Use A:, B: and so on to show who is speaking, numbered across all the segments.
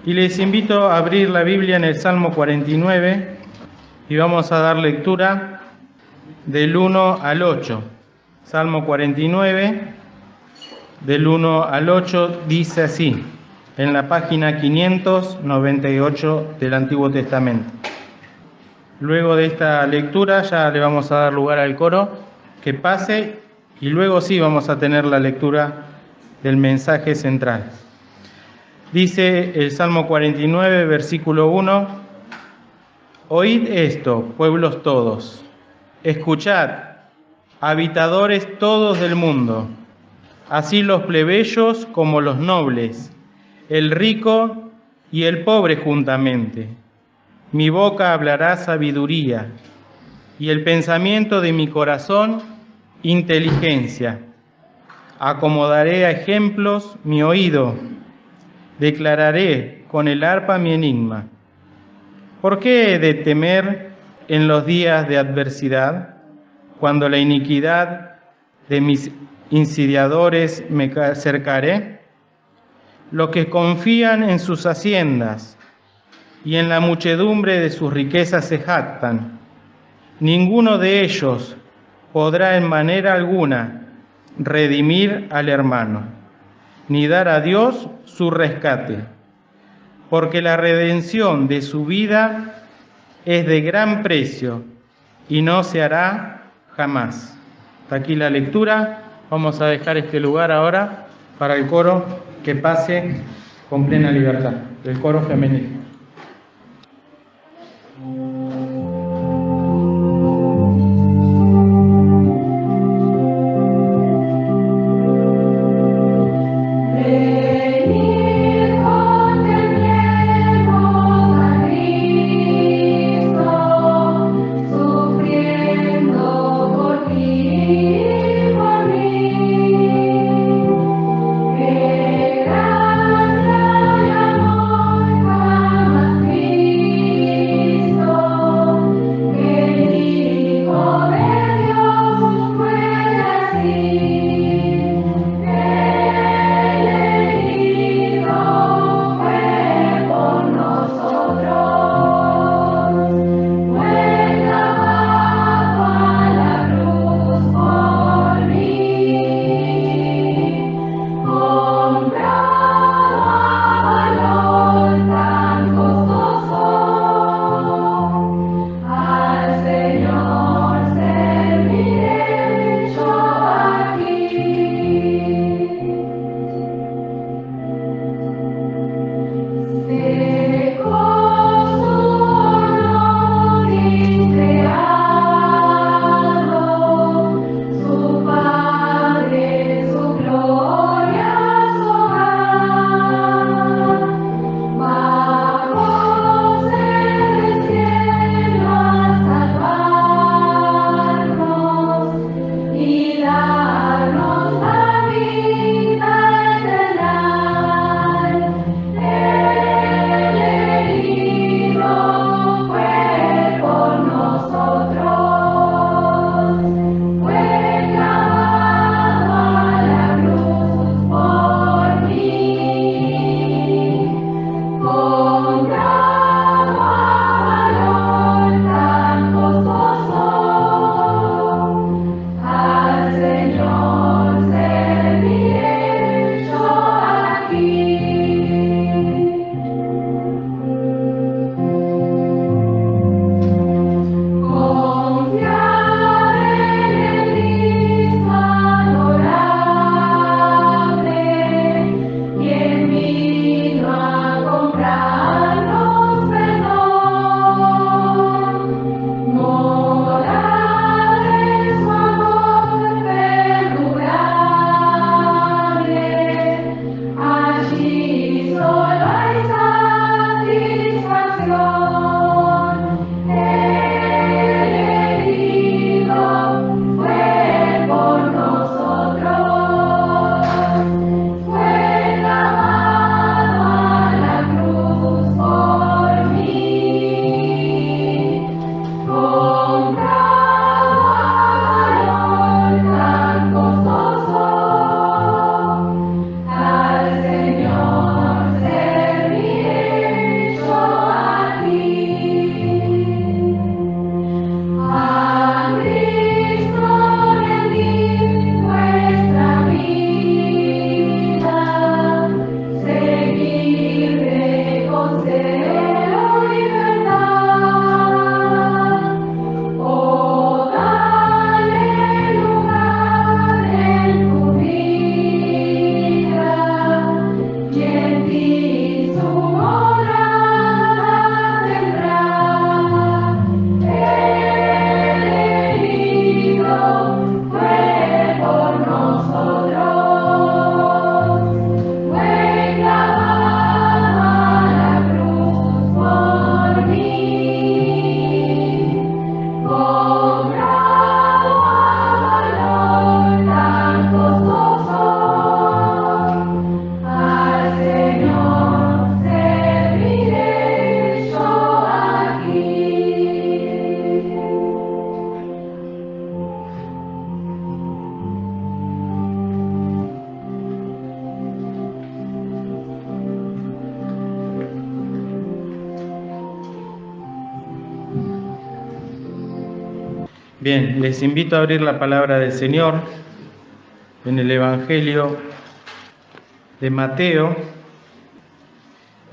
A: Y les invito a abrir la Biblia en el Salmo 49 y vamos a dar lectura del 1 al 8. Salmo 49, del 1 al 8, dice así, en la página 598 del Antiguo Testamento. Luego de esta lectura ya le vamos a dar lugar al coro que pase y luego sí vamos a tener la lectura del mensaje central. Dice el Salmo 49, versículo 1, Oíd esto, pueblos todos, escuchad, habitadores todos del mundo, así los plebeyos como los nobles, el rico y el pobre juntamente. Mi boca hablará sabiduría, y el pensamiento de mi corazón, inteligencia. Acomodaré a ejemplos mi oído, declararé con el arpa mi enigma. ¿Por qué he de temer en los días de adversidad, cuando la iniquidad de mis insidiadores me cercare? Los que confían en sus haciendas y en la muchedumbre de sus riquezas se jactan. Ninguno de ellos podrá en manera alguna redimir al hermano, ni dar a Dios su rescate, porque la redención de su vida es de gran precio y no se hará jamás. Hasta aquí la lectura. Vamos a dejar este lugar ahora para el coro que pase con plena libertad, el coro femenino. Bien, les invito a abrir la palabra del Señor en el Evangelio de Mateo,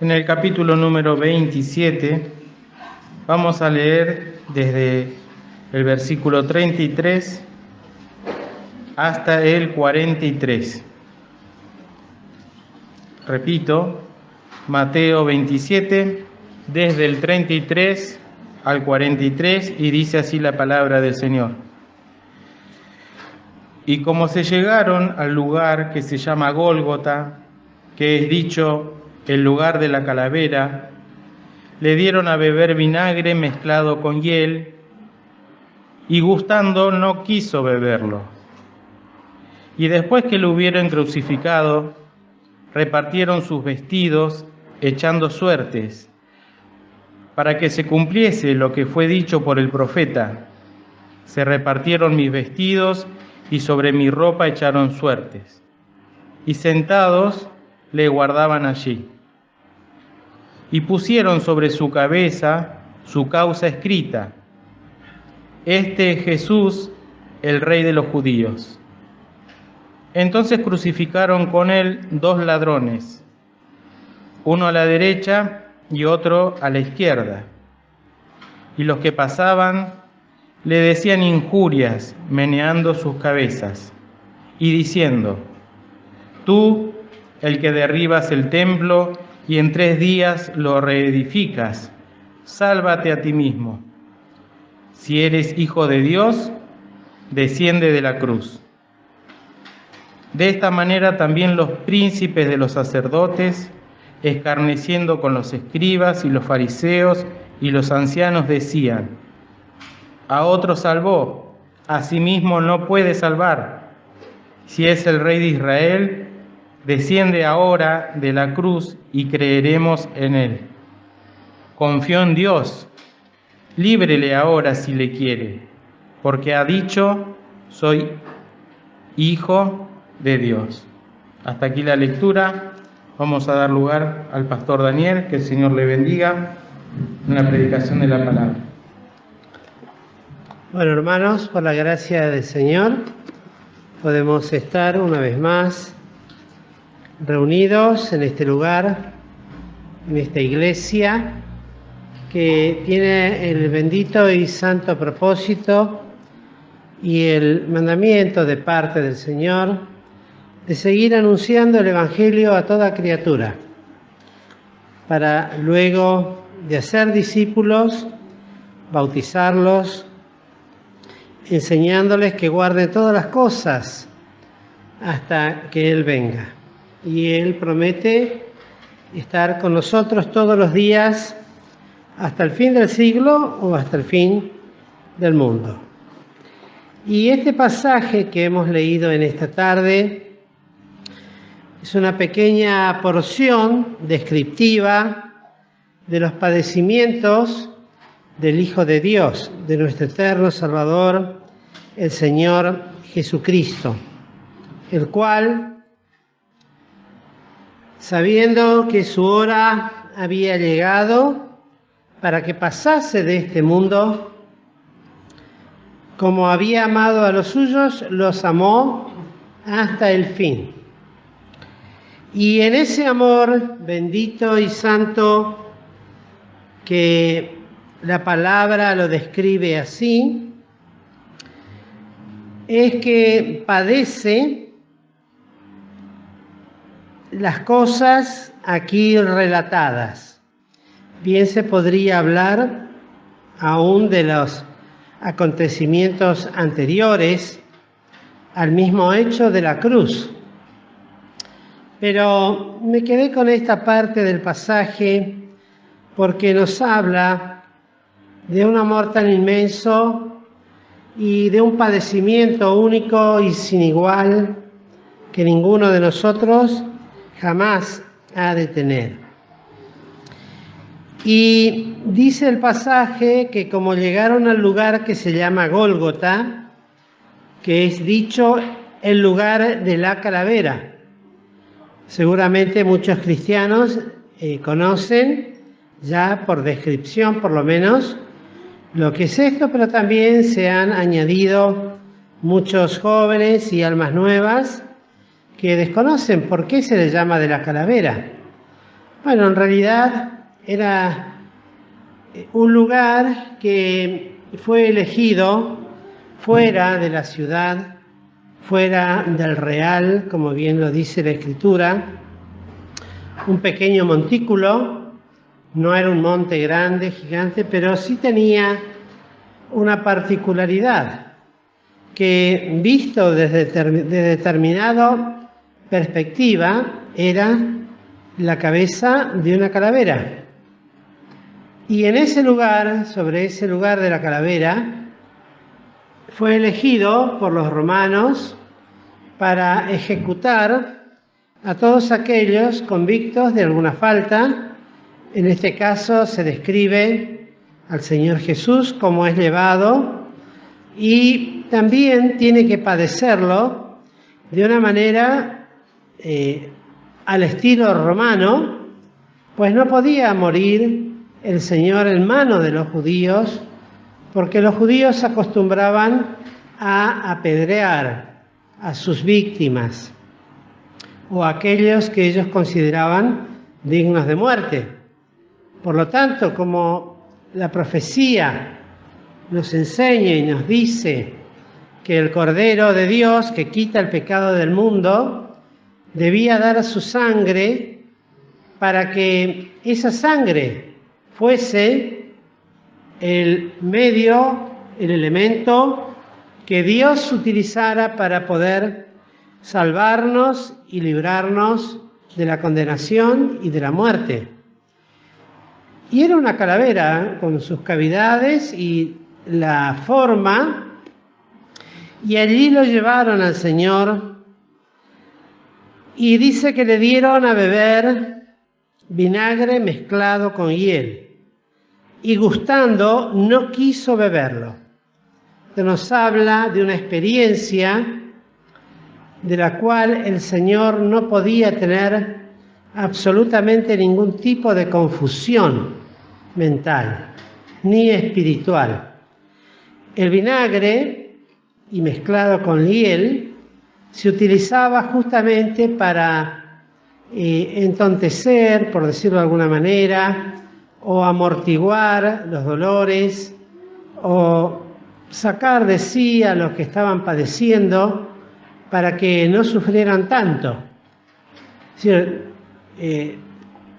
A: en el capítulo número 27. Vamos a leer desde el versículo 33 hasta el 43. Repito, Mateo 27, desde el 33 al 43, y dice así la palabra del Señor. Y como se llegaron al lugar que se llama Gólgota, que es dicho el lugar de la calavera, le dieron a beber vinagre mezclado con hiel, y gustando no quiso beberlo. Y después que lo hubieron crucificado, repartieron sus vestidos, echando suertes, para que se cumpliese lo que fue dicho por el profeta: se repartieron mis vestidos y sobre mi ropa echaron suertes. Y sentados le guardaban allí. Y pusieron sobre su cabeza su causa escrita: Este es Jesús, el Rey de los judíos. Entonces crucificaron con él 2 ladrones, uno a la derecha y otro a la izquierda. Y los que pasaban le decían injurias, meneando sus cabezas, y diciendo: Tú, el que derribas el templo y en 3 días lo reedificas, sálvate a ti mismo. Si eres hijo de Dios, desciende de la cruz. De esta manera también los príncipes de los sacerdotes, escarneciendo con los escribas y los fariseos y los ancianos, decían: a otro salvó, a sí mismo no puede salvar. Si es el Rey de Israel, desciende ahora de la cruz y creeremos en él. Confió en Dios, líbrele ahora si le quiere, porque ha dicho: soy hijo de Dios. Hasta aquí la lectura. Vamos a dar lugar al pastor Daniel, que el Señor le bendiga en la predicación de la palabra.
B: Bueno, hermanos, por la gracia del Señor, podemos estar una vez más reunidos en este lugar, en esta iglesia, que tiene el bendito y santo propósito y el mandamiento de parte del Señor de seguir anunciando el Evangelio a toda criatura, para luego de hacer discípulos, bautizarlos, enseñándoles que guarden todas las cosas hasta que Él venga. Y Él promete estar con nosotros todos los días hasta el fin del siglo o hasta el fin del mundo. Y este pasaje que hemos leído en esta tarde es una pequeña porción descriptiva de los padecimientos del Hijo de Dios, de nuestro eterno Salvador, el Señor Jesucristo, el cual, sabiendo que su hora había llegado para que pasase de este mundo, como había amado a los suyos, los amó hasta el fin. Y en ese amor bendito y santo, que la palabra lo describe así, es que padece las cosas aquí relatadas. Bien se podría hablar aún de los acontecimientos anteriores al mismo hecho de la cruz. Pero me quedé con esta parte del pasaje porque nos habla de un amor tan inmenso y de un padecimiento único y sin igual que ninguno de nosotros jamás ha de tener. Y dice el pasaje que como llegaron al lugar que se llama Gólgota, que es dicho el lugar de la calavera. Seguramente muchos cristianos conocen ya por descripción por lo menos lo que es esto, pero también se han añadido muchos jóvenes y almas nuevas que desconocen por qué se le llama de la calavera. Bueno, en realidad era un lugar que fue elegido fuera de la ciudad, fuera del real, como bien lo dice la Escritura, un pequeño montículo, no era un monte grande, gigante, pero sí tenía una particularidad, que visto desde determinada perspectiva, era la cabeza de una calavera. Y en ese lugar, sobre ese lugar de la calavera, fue elegido por los romanos para ejecutar a todos aquellos convictos de alguna falta. En este caso se describe al Señor Jesús como es llevado y también tiene que padecerlo de una manera al estilo romano, pues no podía morir el Señor en manos de los judíos, porque los judíos acostumbraban a apedrear a sus víctimas o a aquellos que ellos consideraban dignos de muerte. Por lo tanto, como la profecía nos enseña y nos dice que el Cordero de Dios que quita el pecado del mundo debía dar su sangre para que esa sangre fuese el medio, el elemento que Dios utilizara para poder salvarnos y librarnos de la condenación y de la muerte. Y era una calavera con sus cavidades y la forma, y allí lo llevaron al Señor, y dice que le dieron a beber vinagre mezclado con hiel, y gustando no quiso beberlo. Esto nos habla de una experiencia de la cual el Señor no podía tener absolutamente ningún tipo de confusión mental ni espiritual. El vinagre, y mezclado con hiel, se utilizaba justamente para entontecer, por decirlo de alguna manera, o amortiguar los dolores, o sacar de sí a los que estaban padeciendo para que no sufrieran tanto. Es decir,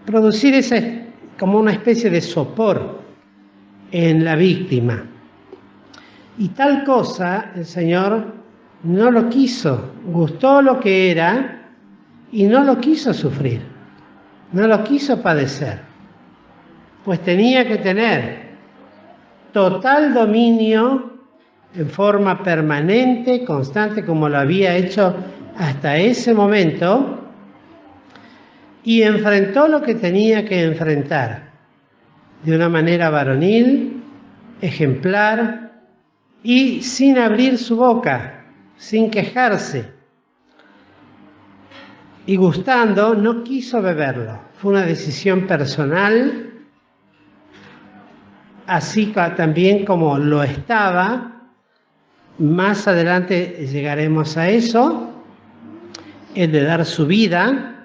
B: producir como una especie de sopor en la víctima. Y tal cosa el Señor no lo quiso, gustó lo que era y no lo quiso sufrir, no lo quiso padecer, pues tenía que tener total dominio en forma permanente, constante, como lo había hecho hasta ese momento, y enfrentó lo que tenía que enfrentar de una manera varonil, ejemplar y sin abrir su boca, sin quejarse. Y gustando, no quiso beberlo. Fue una decisión personal, así también como lo estaba. Más adelante llegaremos a eso, el de dar su vida.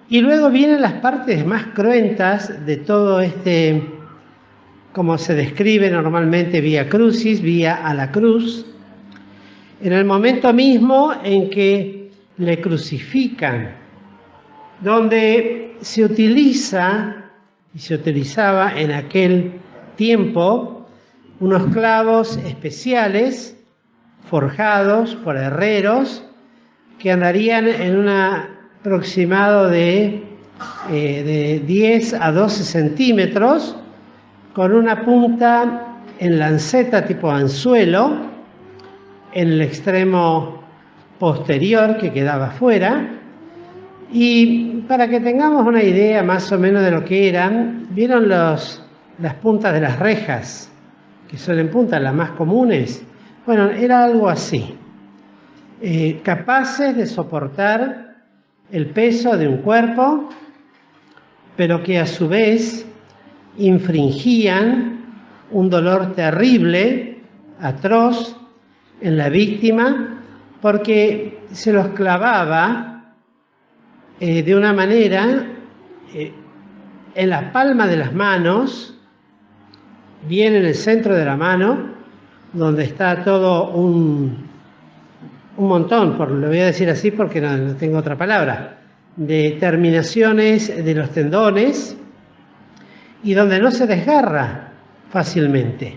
B: Y luego vienen las partes más cruentas de todo este, como se describe normalmente, vía crucis, vía a la cruz. En el momento mismo en que le crucifican, donde se utiliza y se utilizaba en aquel tiempo unos clavos especiales forjados por herreros que andarían en un aproximado de 10 a 12 centímetros con una punta en lanceta tipo anzuelo en el extremo posterior que quedaba fuera. Y para que tengamos una idea más o menos de lo que eran, ¿vieron las puntas de las rejas? Que son en punta las más comunes. Bueno, era algo así. Capaces de soportar el peso de un cuerpo, pero que a su vez infringían un dolor terrible, atroz, en la víctima, porque se los clavaba de una manera en la palma de las manos, bien en el centro de la mano, donde está todo un montón, lo voy a decir así porque no tengo otra palabra, de terminaciones de los tendones y donde no se desgarra fácilmente.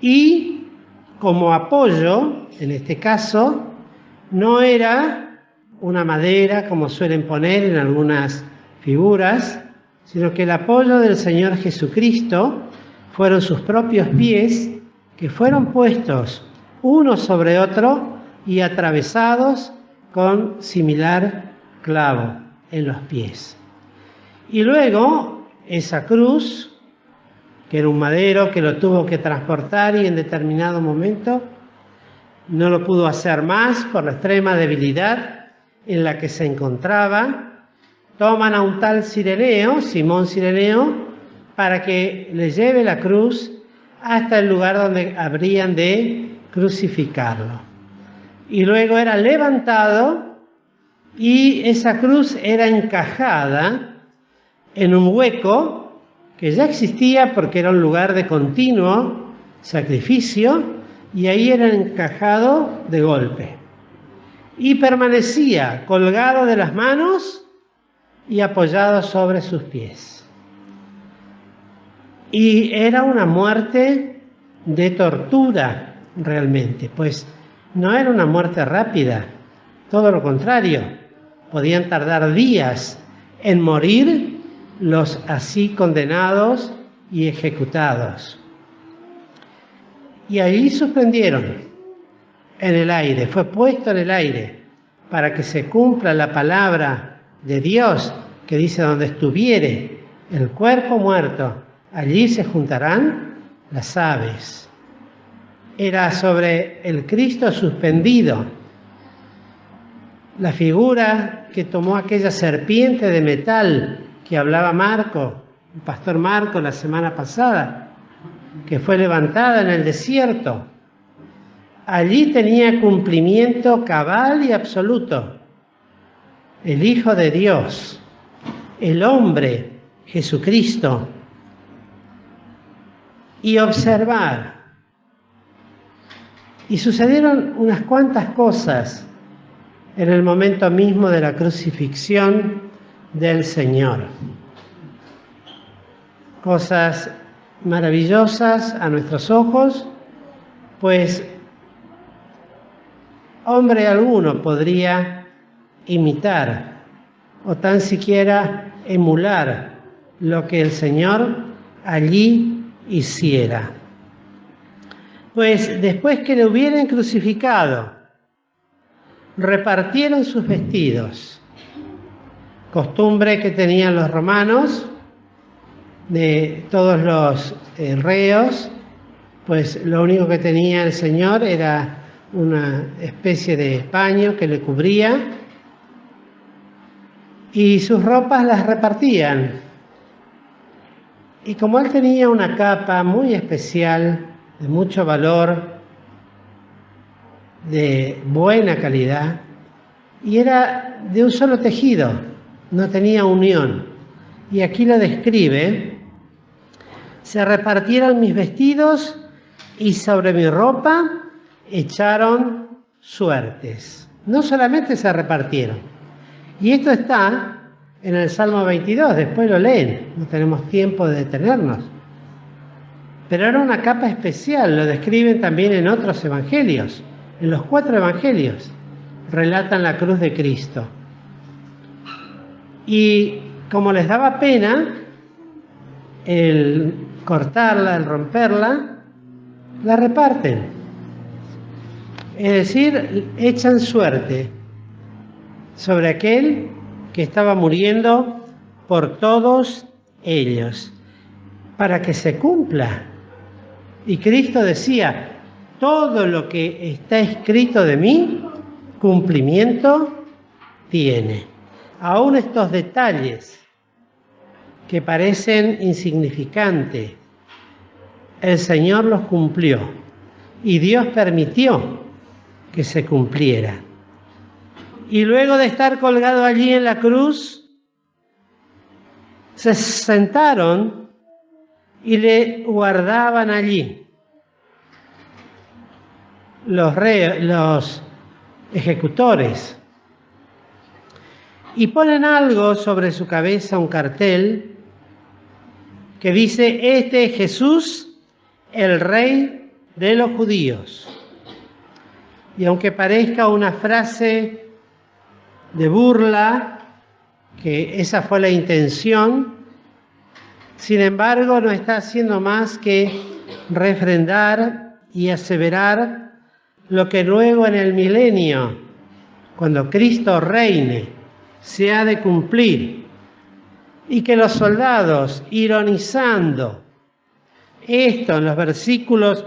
B: Y como apoyo, en este caso, no era una madera como suelen poner en algunas figuras, sino que el apoyo del Señor Jesucristo fueron sus propios pies que fueron puestos uno sobre otro y atravesados con similar clavo en los pies. Y luego esa cruz, que era un madero que lo tuvo que transportar y en determinado momento no lo pudo hacer más por la extrema debilidad en la que se encontraba, toman a un tal Cireneo, Simón Cireneo, para que le lleve la cruz hasta el lugar donde habrían de crucificarlo. Y luego era levantado y esa cruz era encajada en un hueco que ya existía porque era un lugar de continuo sacrificio y ahí era encajado de golpe. Y permanecía colgado de las manos y apoyado sobre sus pies. Y era una muerte de tortura realmente, pues no era una muerte rápida, todo lo contrario, podían tardar días en morir los así condenados y ejecutados. Y allí suspendieron en el aire, fue puesto en el aire para que se cumpla la palabra de Dios que dice: donde estuviere el cuerpo muerto, allí se juntarán las aves. Era sobre el Cristo suspendido. La figura que tomó aquella serpiente de metal que hablaba Marco, el pastor Marco, la semana pasada, que fue levantada en el desierto. Allí tenía cumplimiento cabal y absoluto. El Hijo de Dios, el hombre, Jesucristo. Y observar. Y sucedieron unas cuantas cosas en el momento mismo de la crucifixión del Señor. Cosas maravillosas a nuestros ojos, pues hombre alguno podría imitar o tan siquiera emular lo que el Señor allí hiciera. Pues después que le hubieran crucificado, repartieron sus vestidos, costumbre que tenían los romanos, de todos los reos, pues lo único que tenía el Señor era una especie de paño que le cubría y sus ropas las repartían. Y como él tenía una capa muy especial, de mucho valor, de buena calidad, y era de un solo tejido, no tenía unión. Y aquí lo describe: se repartieron mis vestidos y sobre mi ropa echaron suertes. No solamente se repartieron. Y esto está en el Salmo 22, después lo leen, no tenemos tiempo de detenernos. Pero era una capa especial, lo describen también en otros evangelios. En los 4 evangelios relatan la cruz de Cristo. Y como les daba pena el cortarla, el romperla, la reparten. Es decir, echan suerte sobre aquel que estaba muriendo por todos ellos, para que se cumpla. Y Cristo decía: todo lo que está escrito de mí, cumplimiento tiene. Aún estos detalles que parecen insignificantes, el Señor los cumplió y Dios permitió que se cumpliera. Y luego de estar colgado allí en la cruz, se sentaron y le guardaban allí los ejecutores. Y ponen algo sobre su cabeza, un cartel, que dice: este es Jesús, el Rey de los judíos. Y aunque parezca una frase de burla, que esa fue la intención, sin embargo no está haciendo más que refrendar y aseverar lo que luego en el milenio, cuando Cristo reine, se ha de cumplir, y que los soldados, ironizando esto en los versículos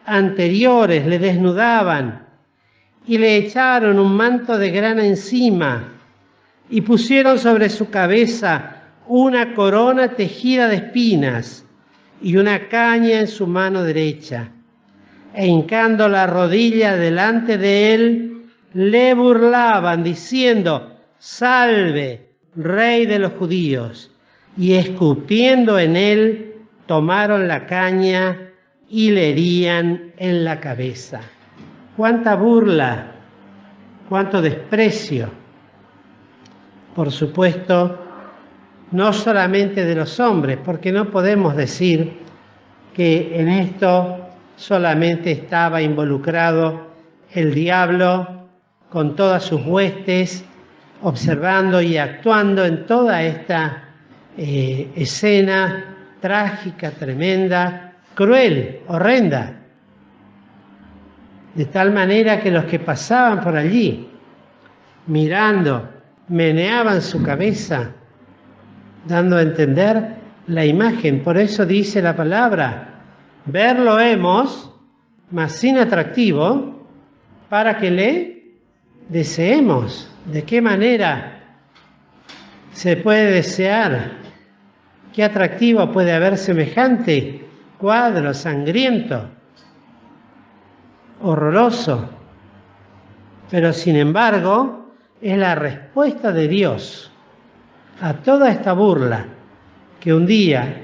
B: anteriores, le desnudaban y le echaron un manto de grana encima y pusieron sobre su cabeza una corona tejida de espinas y una caña en su mano derecha. E hincando la rodilla delante de él, le burlaban diciendo: salve, Rey de los judíos. Y escupiendo en él, tomaron la caña y le herían en la cabeza. ¡Cuánta burla! ¡Cuánto desprecio! Por supuesto, no solamente de los hombres, porque no podemos decir que en esto solamente estaba involucrado el diablo con todas sus huestes, observando y actuando en toda esta escena trágica, tremenda, cruel, horrenda. De tal manera que los que pasaban por allí, mirando, meneaban su cabeza, dando a entender la imagen. Por eso dice la palabra: verlo hemos, mas sin atractivo, para que le deseemos. ¿De qué manera se puede desear? ¿Qué atractivo puede haber semejante cuadro sangriento, horroroso? Pero sin embargo, es la respuesta de Dios a toda esta burla, que un día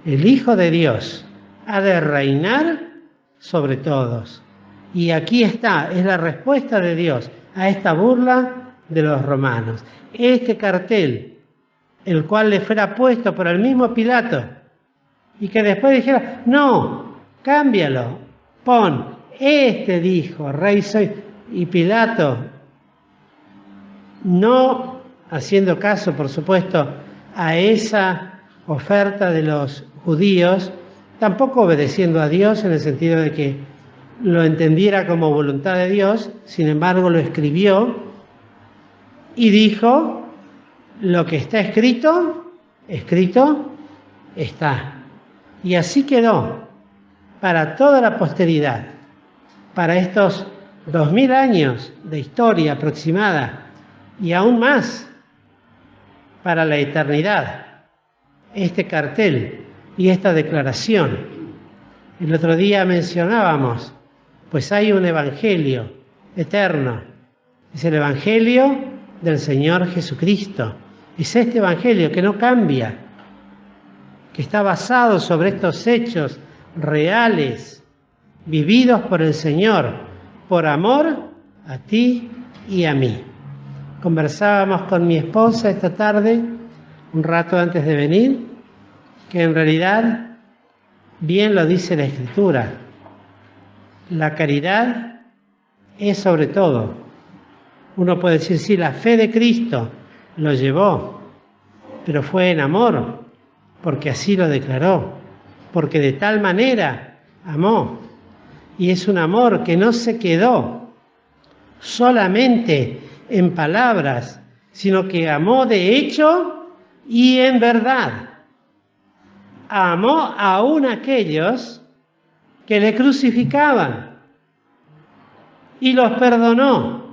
B: el Hijo de Dios ha de reinar sobre todos. Y aquí está, es la respuesta de Dios a esta burla de los romanos. Este cartel, el cual le fuera puesto por el mismo Pilato, y que después dijera: no, cámbialo, pon, este dijo, Rey soy. Y Pilato, no haciendo caso, por supuesto, a esa oferta de los judíos, tampoco obedeciendo a Dios en el sentido de que lo entendiera como voluntad de Dios, sin embargo lo escribió y dijo: lo que está escrito, escrito está. Y así quedó para toda la posteridad, para estos 2000 años de historia aproximada y aún más para la eternidad, este cartel y esta declaración. El otro día mencionábamos, pues hay un evangelio eterno, es el evangelio del Señor Jesucristo. Es este evangelio que no cambia, que está basado sobre estos hechos reales, vividos por el Señor, por amor a ti y a mí. Conversábamos con mi esposa esta tarde, un rato antes de venir, que en realidad bien lo dice la Escritura. La caridad es sobre todo. Uno puede decir: sí, la fe de Cristo lo llevó, pero fue en amor, porque así lo declaró, porque de tal manera amó. Y es un amor que no se quedó solamente en palabras, sino que amó de hecho y en verdad. Amó aún a aquellos que le crucificaban y los perdonó.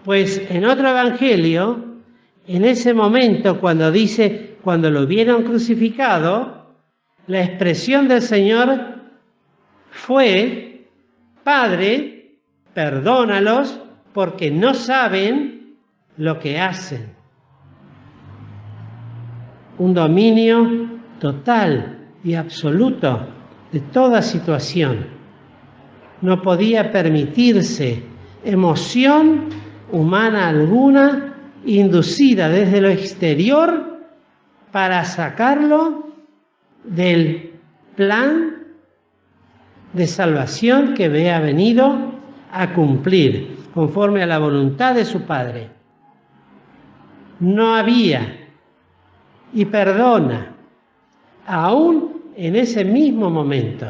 B: Pues en otro evangelio, en ese momento cuando dice: cuando lo vieron crucificado, La expresión del Señor fue: Padre, perdónalos porque no saben lo que hacen. Un dominio total y absoluto de toda situación. No podía permitirse emoción humana alguna inducida desde lo exterior para sacarlo del plan de salvación que había venido a cumplir conforme a la voluntad de su Padre. No había, y perdona, aún en ese mismo momento.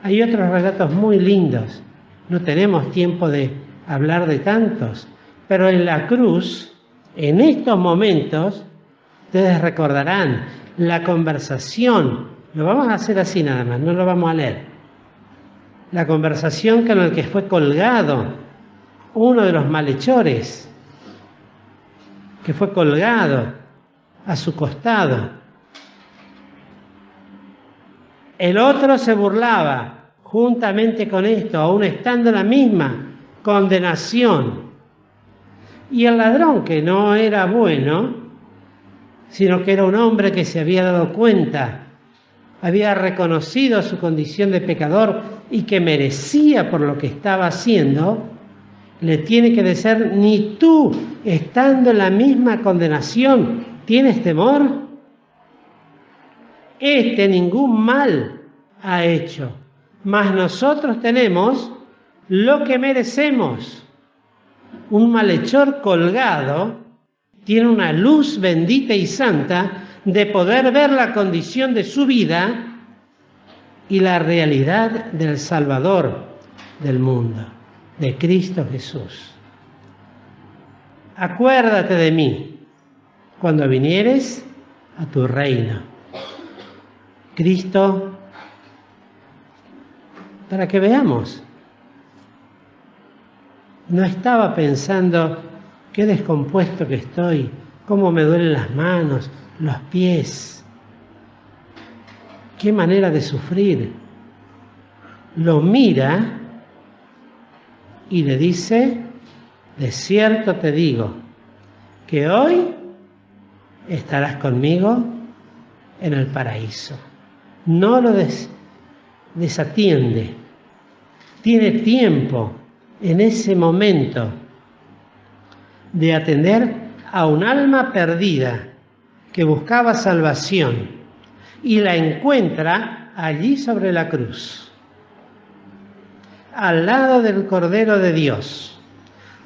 B: Hay otros relatos muy lindos, no tenemos tiempo de hablar de tantos, pero en la cruz, en estos momentos, ustedes recordarán la conversación, lo vamos a hacer así nada más, no lo vamos a leer, la conversación con el que fue colgado, uno de los malhechores, que fue colgado a su costado. El otro se burlaba juntamente con esto, aún estando en la misma condenación. Y el ladrón, que no era bueno, sino que era un hombre que se había dado cuenta, había reconocido su condición de pecador y que merecía por lo que estaba haciendo, le tiene que decir: ni tú, estando en la misma condenación, ¿tienes temor? Este ningún mal ha hecho, mas nosotros tenemos lo que merecemos. Un malhechor colgado tiene una luz bendita y santa de poder ver la condición de su vida y la realidad del Salvador del mundo, de Cristo Jesús. Acuérdate de mí cuando vinieres a tu reino. Cristo, para que veamos, no estaba pensando: qué descompuesto que estoy, cómo me duelen las manos, los pies, qué manera de sufrir. Lo mira y le dice: de cierto te digo que hoy estarás conmigo en el paraíso. No lo desatiende. Tiene tiempo en ese momento de atender a un alma perdida que buscaba salvación y la encuentra allí sobre la cruz, al lado del Cordero de Dios,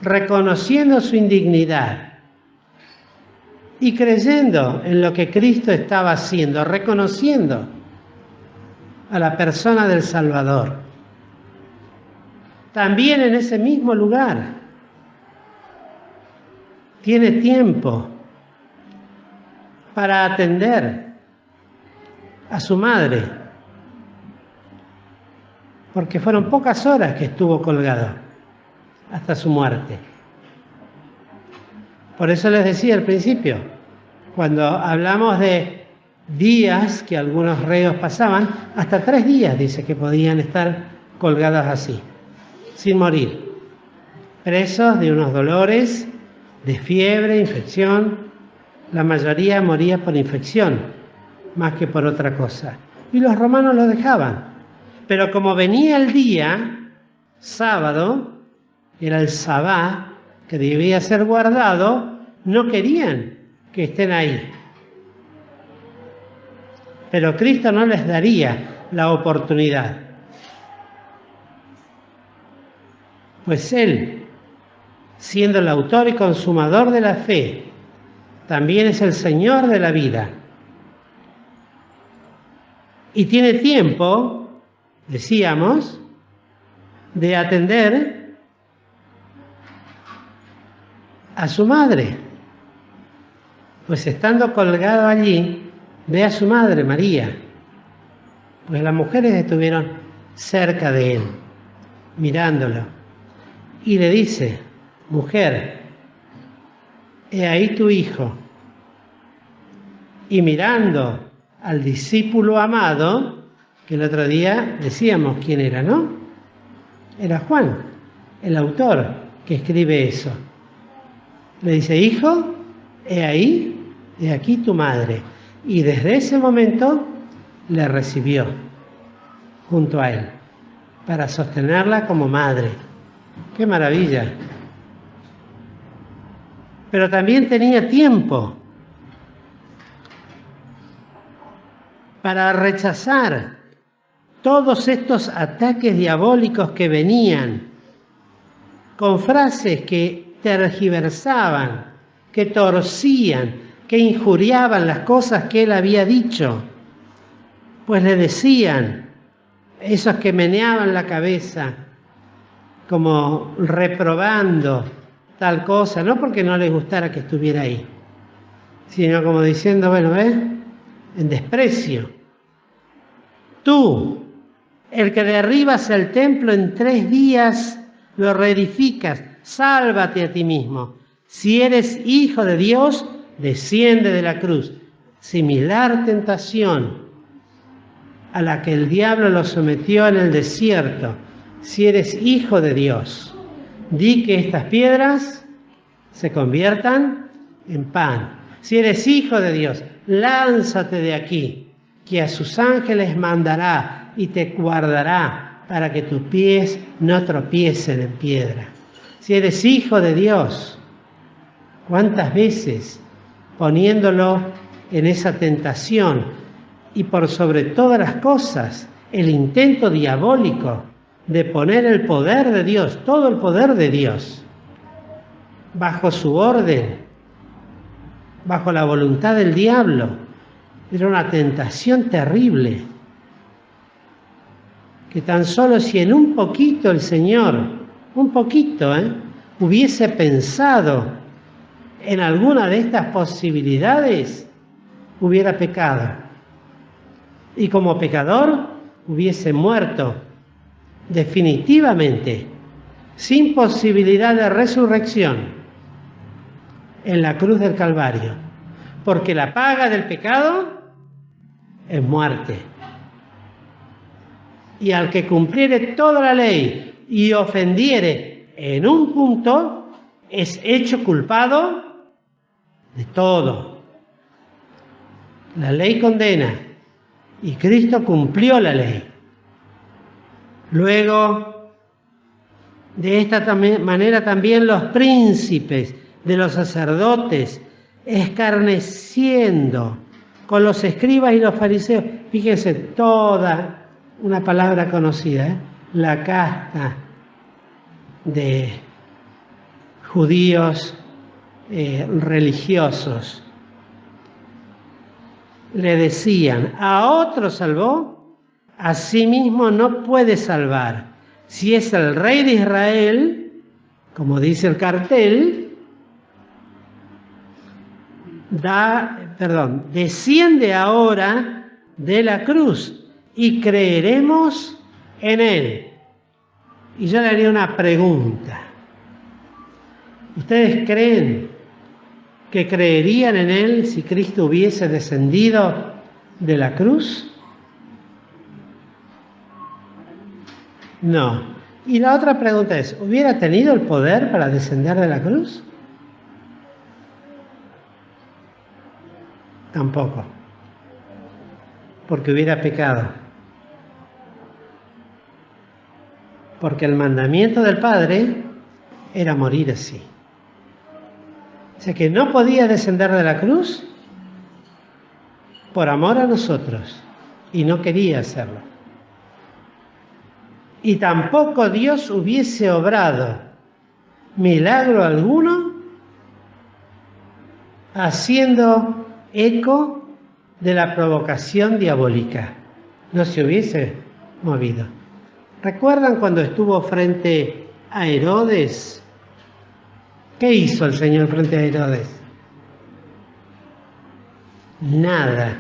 B: reconociendo su indignidad y creyendo en lo que Cristo estaba haciendo, reconociendo a la persona del Salvador. También en ese mismo lugar tiene tiempo para atender a su madre, porque fueron pocas horas que estuvo colgado hasta su muerte. Por eso les decía al principio, cuando hablamos de días que algunos reos pasaban, hasta 3 días dice que podían estar colgados así, sin morir, presos de unos dolores, de fiebre, infección. La mayoría moría por infección, más que por otra cosa. Y los romanos lo dejaban. Pero como venía el día, sábado, era el sabá, que debía ser guardado, no querían que estén ahí. Pero Cristo no les daría la oportunidad. Pues Él, siendo el autor y consumador de la fe, también es el Señor de la vida. Y tiene tiempo, decíamos, de atender a su madre. Pues estando colgado allí, ve a su madre, María. Pues las mujeres estuvieron cerca de él, mirándolo. Y le dice: mujer, he ahí tu hijo. Y mirando al discípulo amado, que el otro día decíamos quién era, ¿no? Era Juan, el autor que escribe eso. Le dice, hijo, he ahí, he aquí tu madre. Y desde ese momento le recibió junto a él, para sostenerla como madre. ¡Qué maravilla! Pero también tenía tiempo para rechazar todos estos ataques diabólicos que venían con frases que tergiversaban, que torcían, que injuriaban las cosas que él había dicho. Pues le decían, esos que meneaban la cabeza, como reprobando tal cosa, no porque no les gustara que estuviera ahí, sino como diciendo, bueno, ¿ves? En desprecio. Tú, el que derribas el templo en 3 días, lo reedificas, sálvate a ti mismo. Si eres hijo de Dios, desciende de la cruz. Similar tentación a la que el diablo lo sometió en el desierto. Si eres hijo de Dios, di que estas piedras se conviertan en pan. Si eres hijo de Dios, lánzate de aquí, que a sus ángeles mandará y te guardará para que tus pies no tropiecen en piedra. Si eres hijo de Dios, ¿cuántas veces poniéndolo en esa tentación y por sobre todas las cosas el intento diabólico de poner el poder de Dios, todo el poder de Dios, bajo su orden, bajo la voluntad del diablo? Era una tentación terrible, que tan solo si en un poquito el Señor, un poquito, hubiese pensado en alguna de estas posibilidades, hubiera pecado. Y como pecador hubiese muerto definitivamente, sin posibilidad de resurrección, en la cruz del Calvario. Porque la paga del pecado es muerte. Y al que cumpliere toda la ley y ofendiere en un punto, es hecho culpado de todo. La ley condena y Cristo cumplió la ley. Luego, de esta manera también los príncipes de los sacerdotes, escarneciendo con los escribas y los fariseos, fíjense, toda una palabra conocida, la casta de judíos religiosos, le decían, a otro salvó, a sí mismo no puede salvar. Si es el rey de Israel, como dice el cartel, desciende ahora de la cruz y creeremos en él. Y yo le haría una pregunta. ¿Ustedes creen que creerían en él si Cristo hubiese descendido de la cruz? No. Y la otra pregunta es, ¿hubiera tenido el poder para descender de la cruz? Tampoco. Porque hubiera pecado. Porque el mandamiento del Padre era morir así. O sea que no podía descender de la cruz por amor a nosotros. Y no quería hacerlo. Y tampoco Dios hubiese obrado milagro alguno haciendo eco de la provocación diabólica. No se hubiese movido. ¿Recuerdan cuando estuvo frente a Herodes? ¿Qué hizo el Señor frente a Herodes? Nada.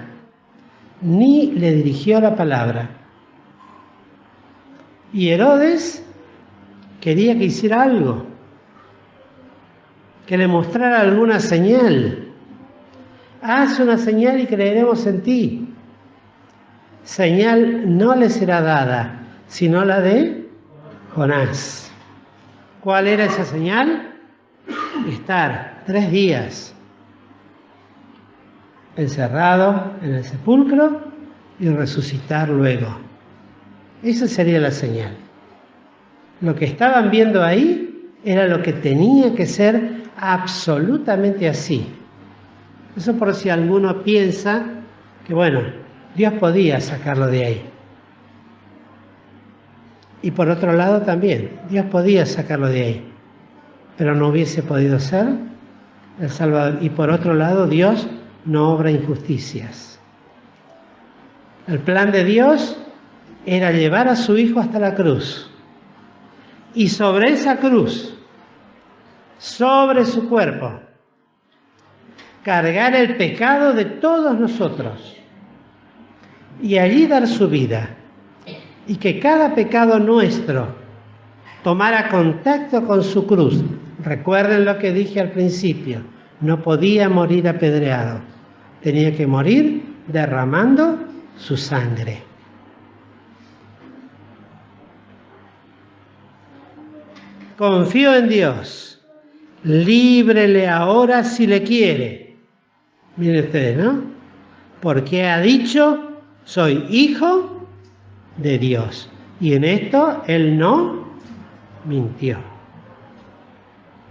B: Ni le dirigió la palabra. Y Herodes quería que hiciera algo, que le mostrara alguna señal. Haz una señal y creeremos en ti. señal no le será dada, sino la de Jonás. ¿Cuál era esa señal? Estar 3 días encerrado en el sepulcro y resucitar luego. Esa sería la señal. Lo que estaban viendo ahí era lo que tenía que ser absolutamente así. Eso por si alguno piensa que, bueno, Dios podía sacarlo de ahí. Y por otro lado también, Dios podía sacarlo de ahí, pero no hubiese podido ser el Salvador. Y por otro lado, Dios no obra injusticias. El plan de Dios era llevar a su Hijo hasta la cruz. Y sobre esa cruz, sobre su cuerpo, cargar el pecado de todos nosotros. Y allí dar su vida. Y que cada pecado nuestro tomara contacto con su cruz. Recuerden lo que dije al principio. No podía morir apedreado. Tenía que morir derramando su sangre. Confío en Dios. Líbrele ahora si le quiere. Miren ustedes, ¿no? Porque ha dicho, soy hijo de Dios. Y en esto él no mintió.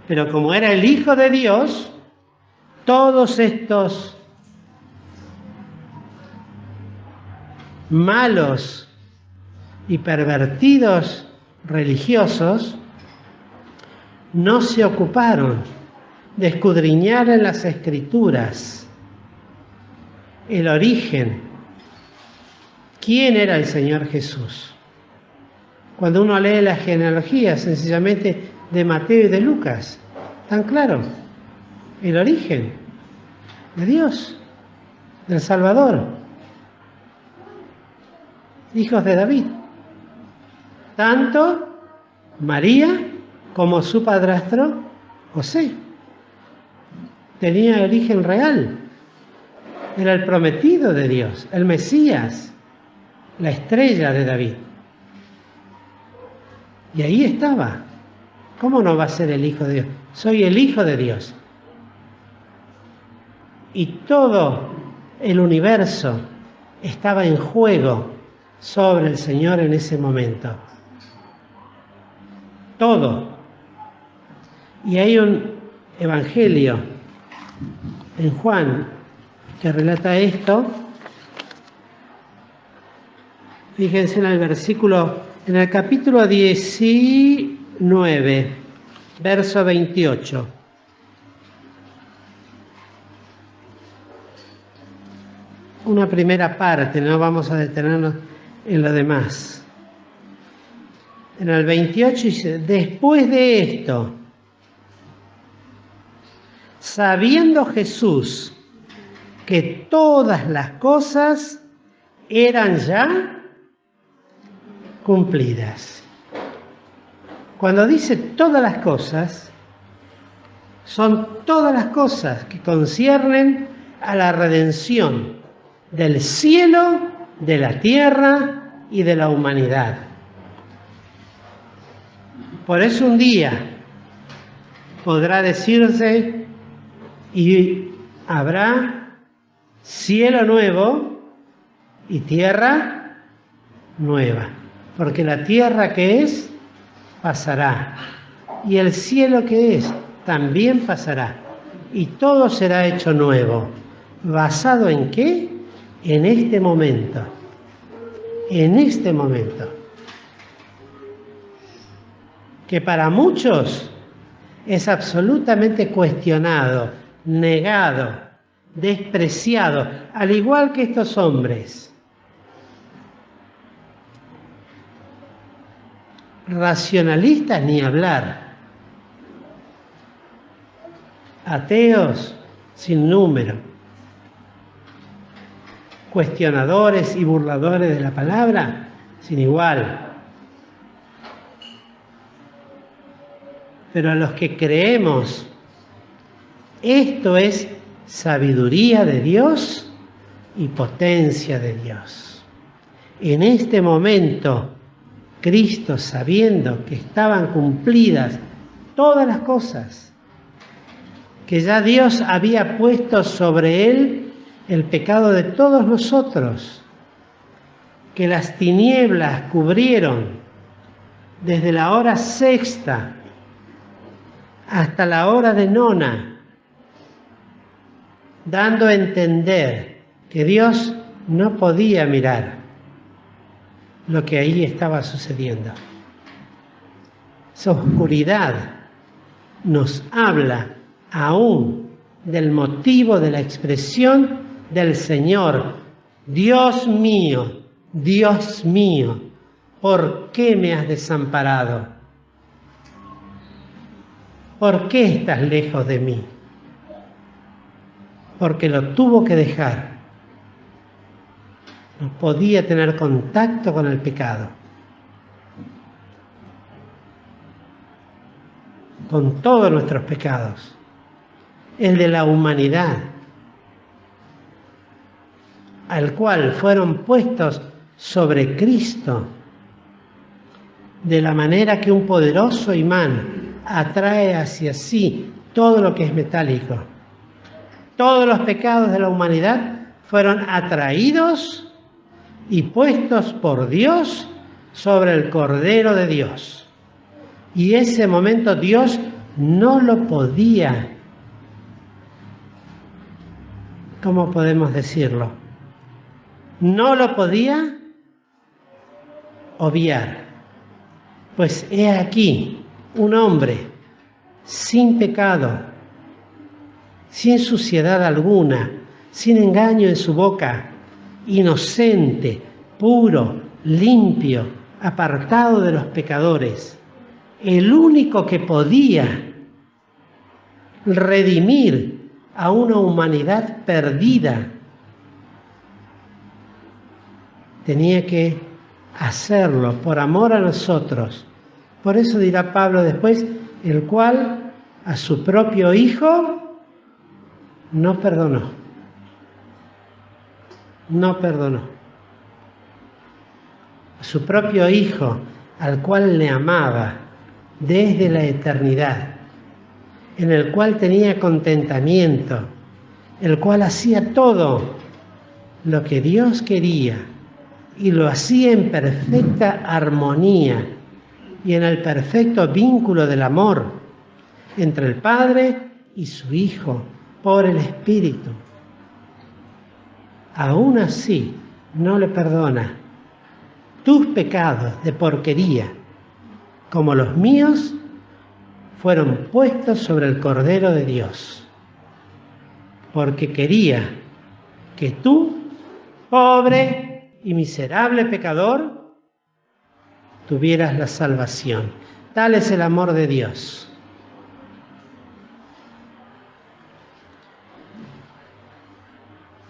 B: Pero como era el Hijo de Dios, todos estos malos y pervertidos religiosos no se ocuparon de escudriñar en las Escrituras el origen. ¿Quién era el Señor Jesús? Cuando uno lee las genealogías, sencillamente de Mateo y de Lucas, tan claro, el origen de Dios, del Salvador, hijos de David. Tanto María como su padrastro José. Tenía origen real. Era el prometido de Dios, el Mesías, la estrella de David. Y ahí estaba. ¿Cómo no va a ser el Hijo de Dios? Soy el Hijo de Dios. Y todo el universo estaba en juego sobre el Señor en ese momento. Todo. Y hay un evangelio en Juan que relata esto. Fíjense en el versículo, en el capítulo 19, verso 28. Una primera parte, no vamos a detenernos en lo demás. En el 28 dice, después de esto, sabiendo Jesús que todas las cosas eran ya cumplidas. Cuando dice todas las cosas, son todas las cosas que conciernen a la redención del cielo, de la tierra y de la humanidad. Por eso un día podrá decirse y habrá cielo nuevo y tierra nueva, porque la tierra que es pasará y el cielo que es también pasará y todo será hecho nuevo. ¿Basado en qué? En este momento. En este momento. Que para muchos es absolutamente cuestionado, negado, despreciado, al igual que estos hombres. Racionalistas ni hablar. Ateos sin número. Cuestionadores y burladores de la palabra sin igual. Pero a los que creemos, esto es sabiduría de Dios y potencia de Dios. En este momento, Cristo, sabiendo que estaban cumplidas todas las cosas, que ya Dios había puesto sobre él el pecado de todos nosotros, que las tinieblas cubrieron desde la hora sexta hasta la hora de nona, dando a entender que Dios no podía mirar lo que ahí estaba sucediendo. Esa oscuridad nos habla aún del motivo de la expresión del Señor: Dios mío, ¿por qué me has desamparado? ¿Por qué estás lejos de mí? Porque lo tuvo que dejar. No podía tener contacto con el pecado, con todos nuestros pecados, el de la humanidad, al cual fueron puestos sobre Cristo, de la manera que un poderoso imán atrae hacia sí todo lo que es metálico. Todos los pecados de la humanidad fueron atraídos y puestos por Dios sobre el Cordero de Dios. Y ese momento Dios no lo podía, ¿cómo podemos decirlo? No lo podía obviar. Pues he aquí un hombre sin pecado, sin suciedad alguna, sin engaño en su boca, inocente, puro, limpio, apartado de los pecadores, el único que podía redimir a una humanidad perdida, tenía que hacerlo por amor a nosotros. Por eso dirá Pablo después, el cual a su propio Hijo no perdonó. No perdonó. A su propio Hijo, al cual le amaba desde la eternidad, en el cual tenía contentamiento, el cual hacía todo lo que Dios quería y lo hacía en perfecta armonía y en el perfecto vínculo del amor entre el Padre y su Hijo por el Espíritu. Aún así no le perdona tus pecados de porquería, como los míos, fueron puestos sobre el Cordero de Dios, porque quería que tú, pobre y miserable pecador, tuvieras la salvación. Tal es el amor de Dios.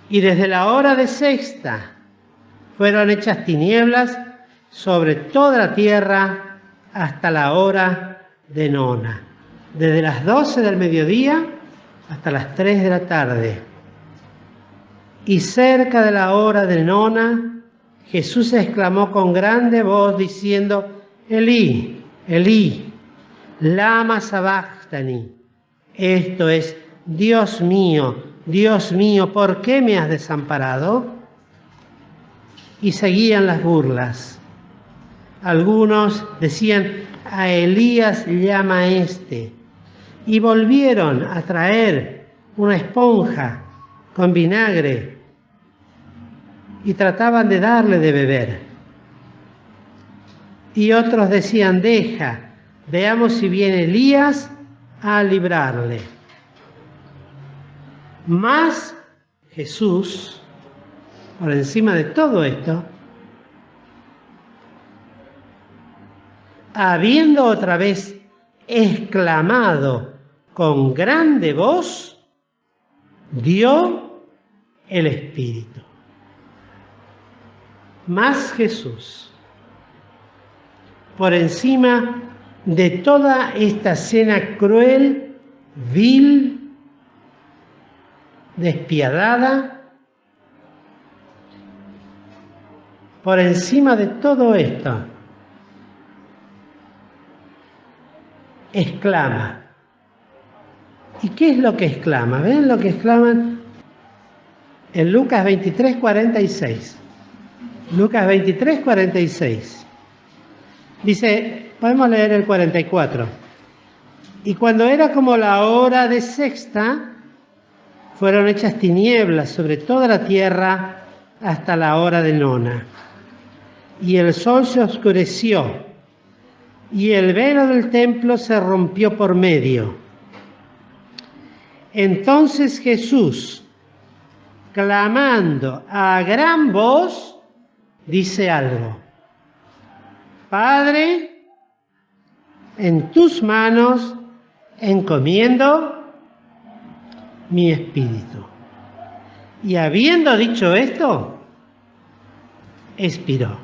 B: Y desde la hora de sexta fueron hechas tinieblas sobre toda la tierra hasta la hora de nona, desde las 12 del mediodía hasta las 3 de la tarde. Y cerca de la hora de nona, Jesús exclamó con grande voz diciendo: Elí, Elí, lama sabachthani. Esto es: Dios mío, ¿por qué me has desamparado? Y seguían las burlas. Algunos decían: a Elías llama este. Y volvieron a traer una esponja con vinagre y trataban de darle de beber. Y otros decían: deja, veamos si viene Elías a librarle. Mas Jesús, por encima de todo esto, habiendo otra vez exclamado con grande voz, dio el Espíritu. Mas Jesús, por encima de toda esta escena cruel, vil, despiadada, por encima de todo esto, exclama. ¿Y qué es lo que exclama? ¿Ven lo que exclaman en Lucas 23, 46? Lucas 23, 46. Dice, podemos leer el 44. Y cuando era como la hora de sexta, fueron hechas tinieblas sobre toda la tierra hasta la hora de nona. Y el sol se oscureció, y el velo del templo se rompió por medio. Entonces Jesús, clamando a gran voz, dice algo. Padre, en tus manos encomiendo mi espíritu. Y habiendo dicho esto, expiró.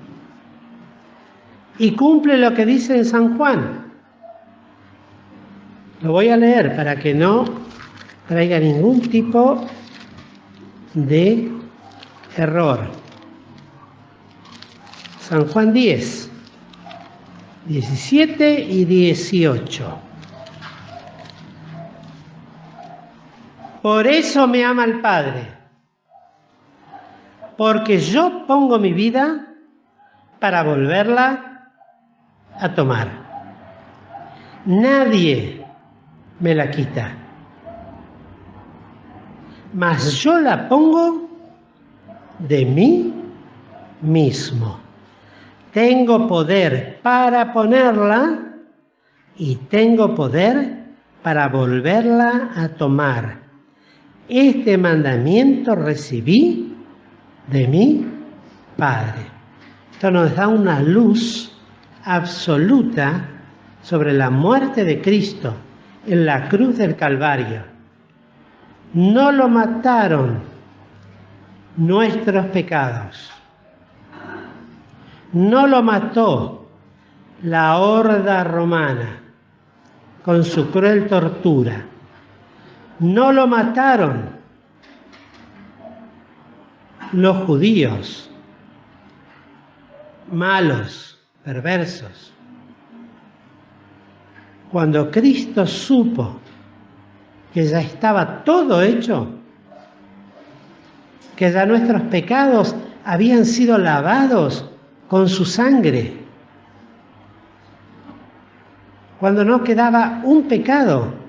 B: Y cumple lo que dice en San Juan. Lo voy a leer para que no traiga ningún tipo de error. San Juan 10, 17 y 18. Por eso me ama el Padre, porque yo pongo mi vida para volverla a tomar. Nadie me la quita, mas yo la pongo de mí mismo. Tengo poder para ponerla y tengo poder para volverla a tomar. Este mandamiento recibí de mi Padre. Esto nos da una luz absoluta sobre la muerte de Cristo en la cruz del Calvario. No lo mataron nuestros pecados. No lo mató la horda romana con su cruel tortura. No lo mataron los judíos malos, perversos. Cuando Cristo supo que ya estaba todo hecho, que ya nuestros pecados habían sido lavados con su sangre, cuando no quedaba un pecado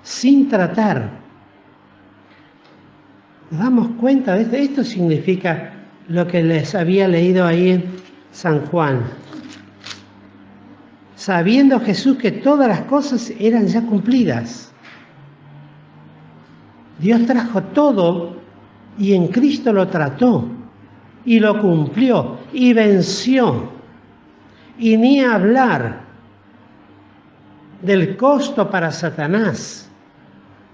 B: sin tratar. Nos damos cuenta de esto. Esto significa lo que les había leído ahí en San Juan. Sabiendo Jesús que todas las cosas eran ya cumplidas. Dios trajo todo y en Cristo lo trató y lo cumplió y venció. Y ni hablar del costo para Satanás,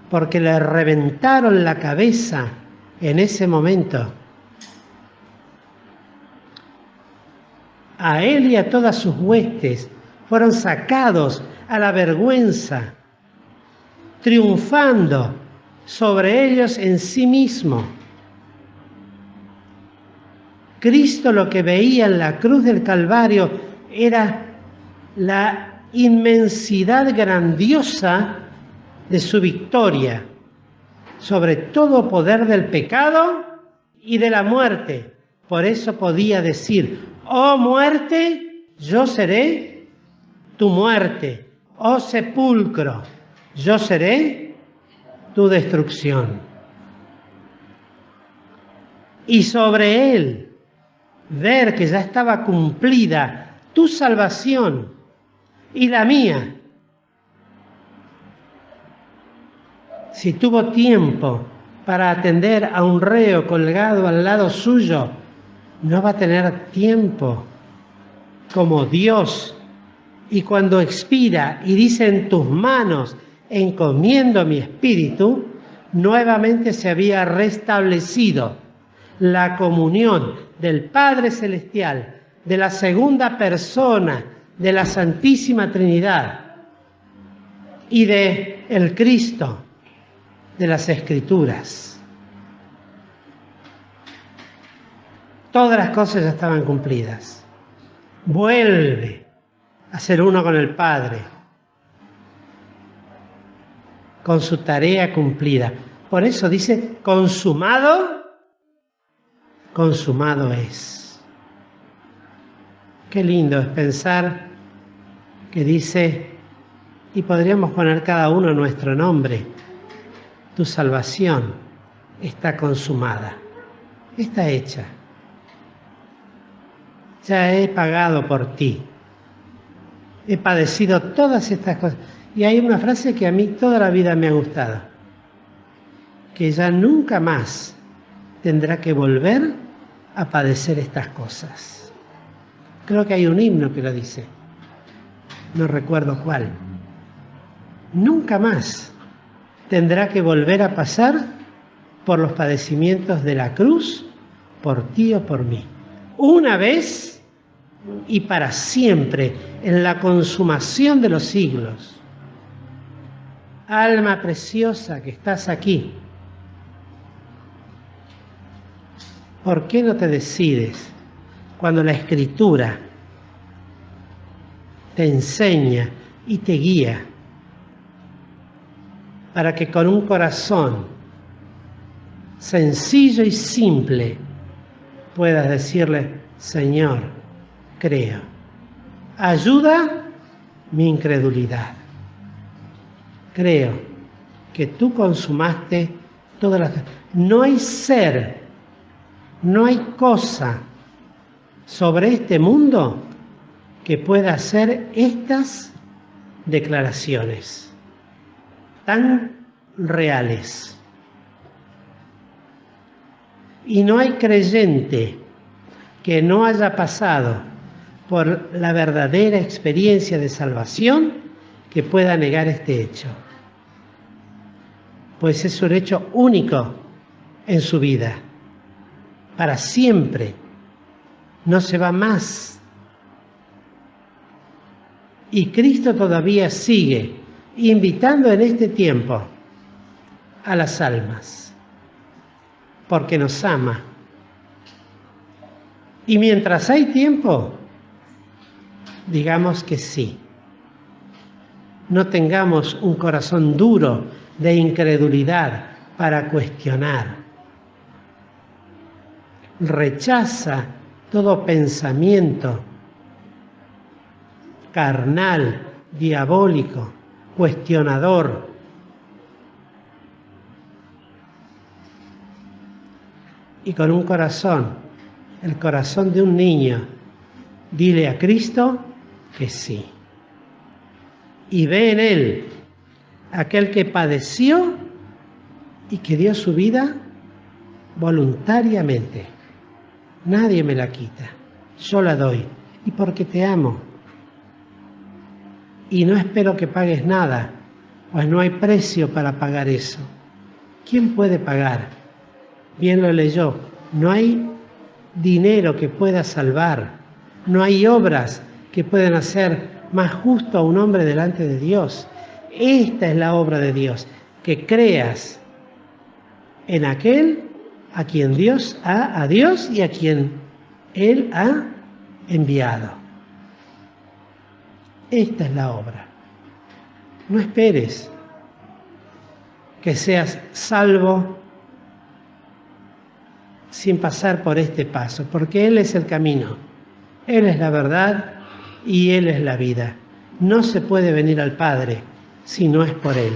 B: porque le reventaron la cabeza en ese momento. A él y a todas sus huestes fueron sacados a la vergüenza, triunfando sobre ellos en sí mismo. Cristo lo que veía en la cruz del Calvario era la inmensidad grandiosa de su victoria sobre todo poder del pecado y de la muerte. Por eso podía decir: oh muerte, yo seré tu muerte. Oh sepulcro, yo seré tu destrucción. Y sobre él ver que ya estaba cumplida tu salvación y la mía. Si tuvo tiempo para atender a un reo colgado al lado suyo, no va a tener tiempo como Dios. Y cuando expira y dice: en tus manos encomiendo mi espíritu, nuevamente se había restablecido la comunión del Padre Celestial, de la segunda persona de la Santísima Trinidad y de el Cristo de las Escrituras. Todas las cosas ya estaban cumplidas. Vuelve a ser uno con el Padre, con su tarea cumplida. Por eso dice, consumado, consumado es. Qué lindo es pensar que dice, y podríamos poner cada uno nuestro nombre, tu salvación está consumada, está hecha. Ya he pagado por ti, he padecido todas estas cosas. Y hay una frase que a mí toda la vida me ha gustado, que ya nunca más tendrá que volver a padecer estas cosas. Creo que hay un himno que lo dice, no recuerdo cuál. Nunca más tendrá que volver a pasar por los padecimientos de la cruz, por ti o por mí. Una vez y para siempre, en la consumación de los siglos. Alma preciosa que estás aquí, ¿por qué no te decides cuando la Escritura te enseña y te guía para que con un corazón sencillo y simple puedas decirle, Señor, creo, ayuda mi incredulidad. Creo que tú consumaste todas las cosas. No hay ser, no hay cosa sobre este mundo que pueda hacer estas declaraciones tan reales. Y no hay creyente que no haya pasado por la verdadera experiencia de salvación que pueda negar este hecho. Pues es un hecho único en su vida, para siempre, no se va más. Y Cristo todavía sigue invitando en este tiempo a las almas, porque nos ama. Y mientras hay tiempo, digamos que sí. No tengamos un corazón duro de incredulidad para cuestionar. Rechaza todo pensamiento carnal, diabólico, cuestionador. Y con un corazón, el corazón de un niño, dile a Cristo que sí. Y ve en Él aquel que padeció y que dio su vida voluntariamente. Nadie me la quita, yo la doy, y porque te amo. Y no espero que pagues nada, pues no hay precio para pagar eso. ¿Quién puede pagar? Bien lo leyó, no hay dinero que pueda salvar, no hay obras que puedan hacer más justo a un hombre delante de Dios. Esta es la obra de Dios, que creas en aquel a quien Dios a Dios y a quien Él ha enviado. Esta es la obra. No esperes que seas salvo sin pasar por este paso, porque Él es el camino, Él es la verdad y Él es la vida. No se puede venir al Padre si no es por Él.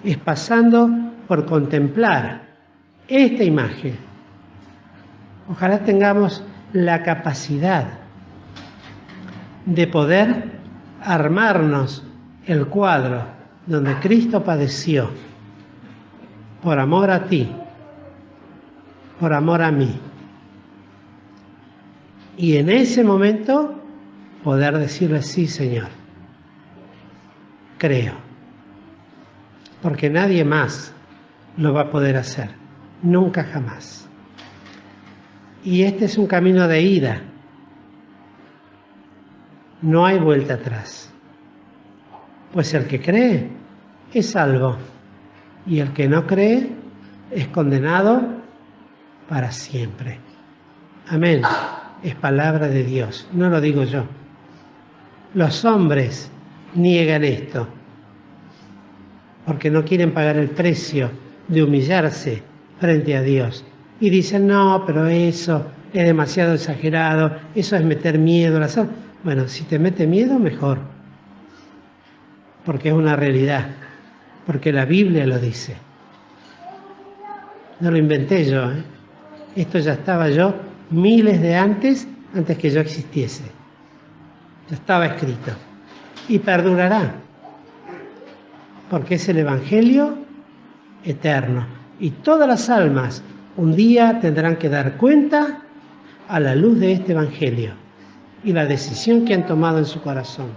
B: Es pasando por contemplar esta imagen. Ojalá tengamos la capacidad de poder armarnos el cuadro donde Cristo padeció por amor a ti, por amor a mí. Y en ese momento poder decirle, sí, Señor, creo. Porque nadie más lo va a poder hacer, nunca jamás. Y este es un camino de ida. No hay vuelta atrás. Pues el que cree es salvo. Y el que no cree es condenado para siempre. Amén. Es palabra de Dios, no lo digo yo. Los hombres niegan esto porque no quieren pagar el precio de humillarse frente a Dios. Y dicen, no, pero eso es demasiado exagerado, eso es meter miedo a la salud. Bueno, si te mete miedo, mejor, porque es una realidad, porque la Biblia lo dice. No lo inventé yo, ¿eh? Esto ya estaba yo miles de antes que yo existiese. Ya estaba escrito. Y perdurará, porque es el Evangelio eterno. Y todas las almas un día tendrán que dar cuenta a la luz de este Evangelio y la decisión que han tomado en su corazón.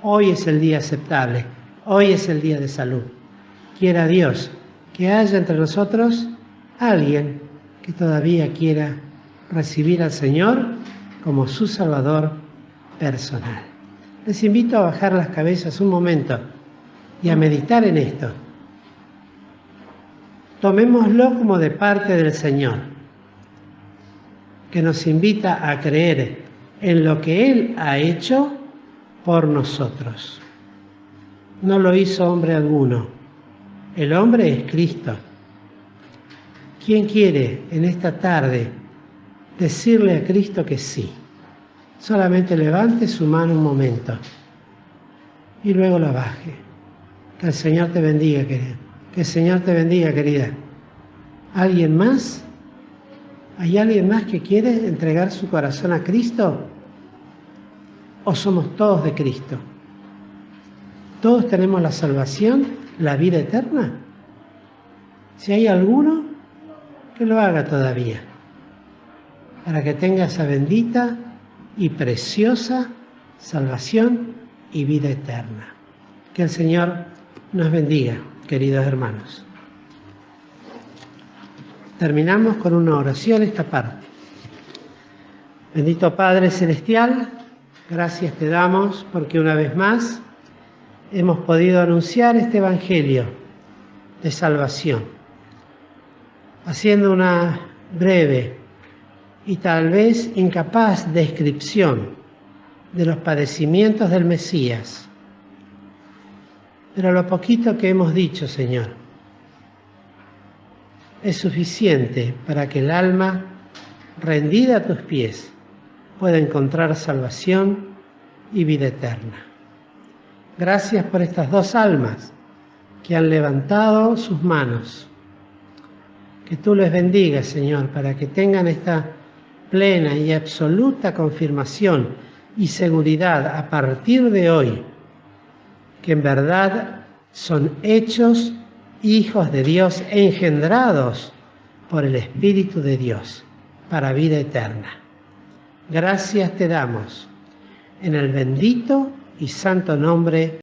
B: Hoy es el día aceptable, hoy es el día de salud. Quiera Dios que haya entre nosotros alguien que todavía quiera recibir al Señor como su Salvador personal. Les invito a bajar las cabezas un momento y a meditar en esto. Tomémoslo como de parte del Señor, que nos invita a creer en lo que Él ha hecho por nosotros. No lo hizo hombre alguno. El hombre es Cristo. ¿Quién quiere en esta tarde decirle a Cristo que sí? Solamente levante su mano un momento y luego la baje. Que el Señor te bendiga, querida. Que el Señor te bendiga, querida. ¿Alguien más? ¿Hay alguien más que quiere entregar su corazón a Cristo? ¿O somos todos de Cristo? ¿Todos tenemos la salvación, la vida eterna? Si hay alguno, que lo haga todavía, para que tenga esa bendita y preciosa salvación y vida eterna. Que el Señor nos bendiga, queridos hermanos. Terminamos con una oración esta parte. Bendito Padre Celestial, gracias te damos porque una vez más hemos podido anunciar este Evangelio de salvación, haciendo una breve y tal vez incapaz descripción de los padecimientos del Mesías. Pero lo poquito que hemos dicho, Señor, es suficiente para que el alma, rendida a tus pies, pueda encontrar salvación y vida eterna. Gracias por estas dos almas que han levantado sus manos. Que tú les bendigas, Señor, para que tengan esta plena y absoluta confirmación y seguridad a partir de hoy, que en verdad son hechos hijos de Dios engendrados por el Espíritu de Dios para vida eterna. Gracias te damos en el bendito y santo nombre